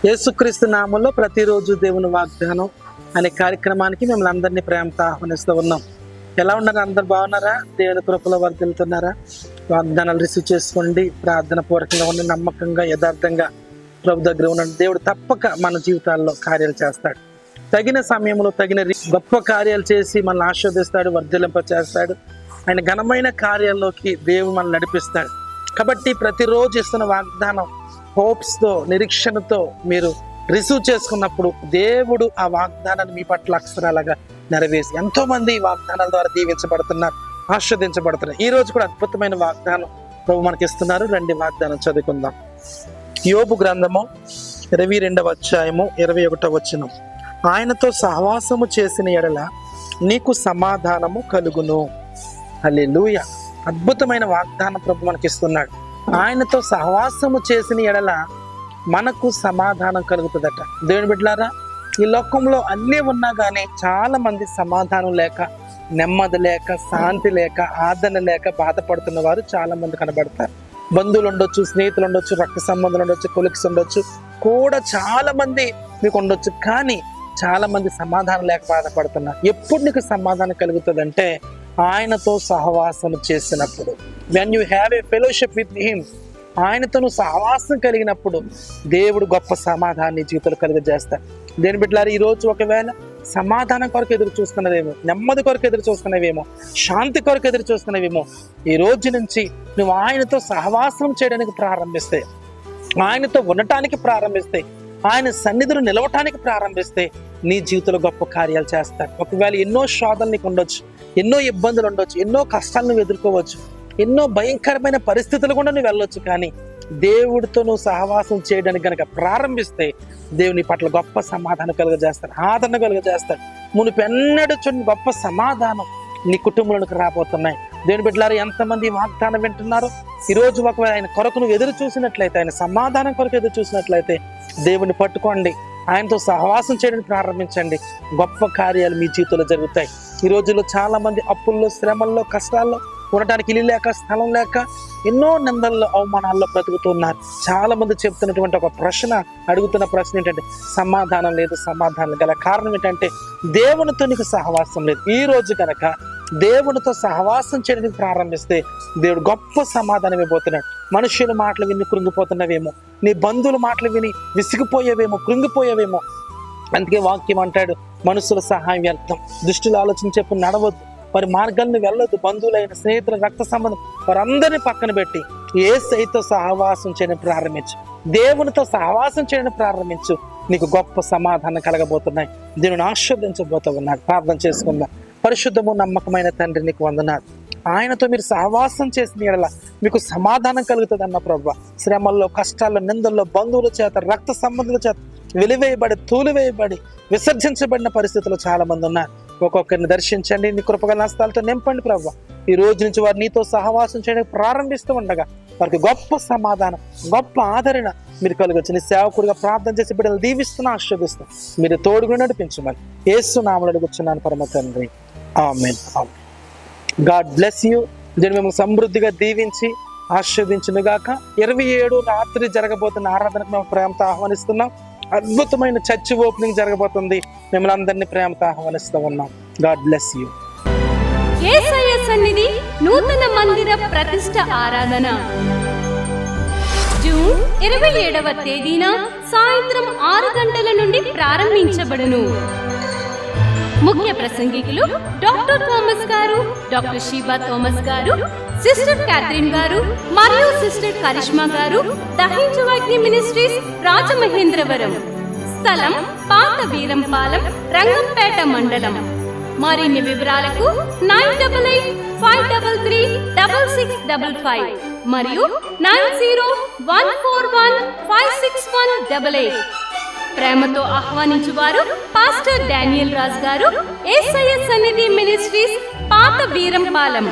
యేసుక్రీస్తు నామంలో ప్రతిరోజు దేవుని వాగ్దానం అనే కార్యక్రమానికి మిమ్మల్ని అందరినీ ప్రేమతో ఆహ్వానిస్తూ ఉన్నాం. ఎలా ఉన్నారు? అందరు బాగున్నారా? దేవుని కృపలో వర్ధిల్లుతున్నారా? వాగ్దానాలు రిసీవ్ చేసుకోండి. ప్రార్థన పూర్వకంగా ఉండి నమ్మకంగా యథార్థంగా ప్రభు దగ్గర ఉండండి. దేవుడు తప్పక మన జీవితాల్లో కార్యాలు చేస్తాడు. తగిన సమయంలో తగిన గొప్ప కార్యాలు చేసి మనల్ని ఆశీర్వదిస్తాడు, వర్ధిల్లింప చేస్తాడు. ఆయన ఘనమైన కార్యాల్లోకి దేవుడు మనల్ని నడిపిస్తాడు. కాబట్టి ప్రతిరోజు ఇస్తున్న వాగ్దానం హోప్స్తో, నిరీక్షణతో మీరు రిసీవ్ చేసుకున్నప్పుడు దేవుడు ఆ వాగ్దానాన్ని మీ పట్ల అక్షరాలుగా నెరవేసి ఎంతో మంది ఈ వాగ్దానాల ద్వారా దీవించబడుతున్నారు, ఆస్వాదించబడుతున్నారు. ఈ రోజు కూడా అద్భుతమైన వాగ్దానం ప్రభు మనకి ఇస్తున్నారు. రండి వాగ్దానం చదువుకుందాం. యోబు గ్రంథము 22వ అధ్యాయము 21వ వచనం. ఆయనతో సహవాసము చేసిన ఎడల నీకు సమాధానము కలుగును. హల్లెలూయా. అద్భుతమైన వాగ్దానం ప్రభు మనకి ఇస్తున్నాడు. ఆయనతో సహవాసము చేసిన ఎడల మనకు సమాధానం కలుగుతుందట. దేవుని బిడ్డలారా, ఈ లోకంలో అన్నీ ఉన్నా కానీ చాలా మంది సమాధానం లేక, నెమ్మది లేక, శాంతి లేక, ఆదరణ లేక బాధపడుతున్న వారు చాలా మంది కనబడతారు. బంధువులు ఉండొచ్చు, స్నేహితులు ఉండొచ్చు, రక్త సంబంధాలు ఉండొచ్చు, కొలిక్స్ ఉండొచ్చు, కూడా చాలా మంది మీకు ఉండొచ్చు. కానీ చాలా మంది సమాధానం లేక బాధపడుతున్నారు. ఎప్పుడు నీకు సమాధానం కలుగుతుందంటే ఆయనతో సహవాసం చేసినప్పుడు. When you have a fellowship with him, ఆయనతో నువ్వు సహవాసం కలిగినప్పుడు దేవుడు గొప్ప సమాధానాన్ని జీవితంలో కలుగజేస్తాడు. దేని బిడ్డలారా, ఈరోజు ఒకవేళ సమాధానం కొరకు ఎదురు చూస్తున్నవేమో, నెమ్మది కొరకు ఎదురు చూస్తున్నవేమో, శాంతి కొరకు ఎదురు చూస్తున్నవేమో, ఈ రోజు నుంచి నువ్వు ఆయనతో సహవాసం చేయడానికి ప్రారంభిస్తే, ఆయనతో ఉండటానికి ప్రారంభిస్తే, ఆయన సన్నిధిలో నిలవటానికి ప్రారంభిస్తే నీ జీవితంలో గొప్ప కార్యాలు చేస్తాడు. ఒకవేళ ఎన్నో శోధనలు నీకు ఉండొచ్చు, ఎన్నో ఇబ్బందులు ఉండొచ్చు, ఎన్నో కష్టాలు నువ్వు ఎదుర్కోవచ్చు, ఎన్నో భయంకరమైన పరిస్థితులు కూడా నువ్వు వెళ్ళొచ్చు. కానీ దేవుడితో నువ్వు సహవాసం చేయడానికి కనుక ప్రారంభిస్తే దేవుని పట్ల గొప్ప సమాధానం కలుగజేస్తాడు, ఆదరణ కలుగజేస్తాడు. మునుపెన్నడూ చూడని గొప్ప సమాధానం నీ కుటుంబంలోకి రాబోతున్నాయి. దేవుని బిడ్డలారా, ఎంతమంది వాగ్దానం వింటున్నారో ఈరోజు ఒకవేళ ఆయన కొరకు నువ్వు ఎదురు చూసినట్లయితే, ఆయన సమాధానం కొరకు ఎదురు చూసినట్లయితే దేవుని పట్టుకోండి, ఆయనతో సహవాసం చేయడానికి ప్రారంభించండి. గొప్ప కార్యాలు మీ జీవితంలో జరుగుతాయి. ఈ రోజుల్లో చాలా మంది అప్పుల్లో, శ్రమల్లో, కష్టాల్లో, ఉండటానికి ఇల్లు లేక, స్థలం లేక, ఎన్నో నిందల్లో, అవమానాల్లో బ్రతుకుతున్నారు. చాలా మంది చెప్తున్నటువంటి ఒక ప్రశ్న, అడుగుతున్న ప్రశ్న ఏంటంటే సమాధానం లేదు. సమాధానం గల కారణం ఏంటంటే దేవునితో నీకు సహవాసం లేదు. ఈ రోజు కనుక దేవునితో సహవాసం చేయడానికి ప్రారంభిస్తే దేవుడు గొప్ప సమాధానం ఇవ్వబోతున్నాడు. మనుషుల మాటలు విని కృంగిపోతున్నవేమో, నీ బంధువుల మాటలు విని విసిగిపోయేవేమో, కృంగిపోయేవేమో. అందుకే వాక్యం అంటాడు, మనుషుల సహాయం వ్యర్థం, దుష్టుల ఆలోచన చెప్పు నడవద్దు, వారి మార్గాలను వెళ్ళొద్దు. బంధువులైన, స్నేహితుల, రక్త సంబంధం వారందరినీ పక్కన పెట్టి యేసయ్యతో సహవాసం చేయడం ప్రారంభించు, దేవునితో సహవాసం చేయడం ప్రారంభించు. నీకు గొప్ప సమాధానం కలగబోతున్నాయి. దీనిని ఆశీర్వదించబోతూ ఉన్నాడు. ప్రార్థన చేసుకుందాం. పరిశుద్ధము నమ్మకమైన తండ్రి, నీకు వందనాలు. ఆయనతో మీరు సహవాసం చేసిన యెడల మీకు సమాధానం కలుగుతుంది అన్న ప్రభువా. శ్రమల్లో, కష్టాల్లో, నిందల్లో, బంధువుల చేత, రక్త సంబంధుల చేత వెలివేయబడి, తూలివేయబడి, విసర్జించబడిన పరిస్థితుల్లో చాలా మంది ఉన్నారు. ఒక్కొక్కరిని దర్శించండి, నీ కృపగల హస్తాలతో నింపండి ప్రభువా. ఈ రోజు నుంచి వారు నీతో సహవాసం చేయడానికి ప్రారంభిస్తూ ఉండగా వారికి గొప్ప సమాధానం, గొప్ప ఆదరణ మీరు కలుగొచ్చు. నీ సేవకుడిగా ప్రార్థన చేసి బిడ్డలు దీవిస్తున్నా, ఆశీర్వదిస్తూ మీరు తోడుగా నడిపించమని యేసు నామములో అడుగుచున్నాను పరమ తండ్రి. ఆమేన్. God bless you. దీన్ని మేము సమృద్ధిగా దీవించి ఆశీర్వదించునుగాక. 27 రాత్రి జరగబోతున్న ఆరాధనకు మేము ప్రేమతో ఆహ్వానిస్తున్నాం. అద్భుతమైన చర్చ్ ఓపెనింగ్ జరగబోతుంది. మిమ్మల్ని అందరినీ ప్రేమతో ఆహ్వానిస్తూ ఉన్నాం. God bless you. యేసయ్య సన్నిధి నూతన మందిర ప్రతిష్ఠ ఆరాధన జూన్ 27వ తేదీన సాయంత్రం 6 గంటల నుండి ప్రారంభించబడును. ముఖ్య ప్రసంగికులు డాక్టర్ థామస్ గారు, డాక్టర్ షీబా థామస్ గారు, సిస్టర్ క్యాథరిన్ గారు మరియు సిస్టర్ కరిష్మా గారు. దహించువాగ్ని మినిస్ట్రీస్, రాజమహేంద్రవరం. స్థలం పాత వీరంపాలెం, రంగంపేట మండలం. మరిన్ని వివరాలకు 9885336655 మరియు 9014156188. ప్రేమతో ఆహ్వానించువారు పాస్టర్ డానియల్ రాజ్ గారు, యేసయ్య సన్నిధి మినిస్ట్రీస్, పాత వీరంపాలెం.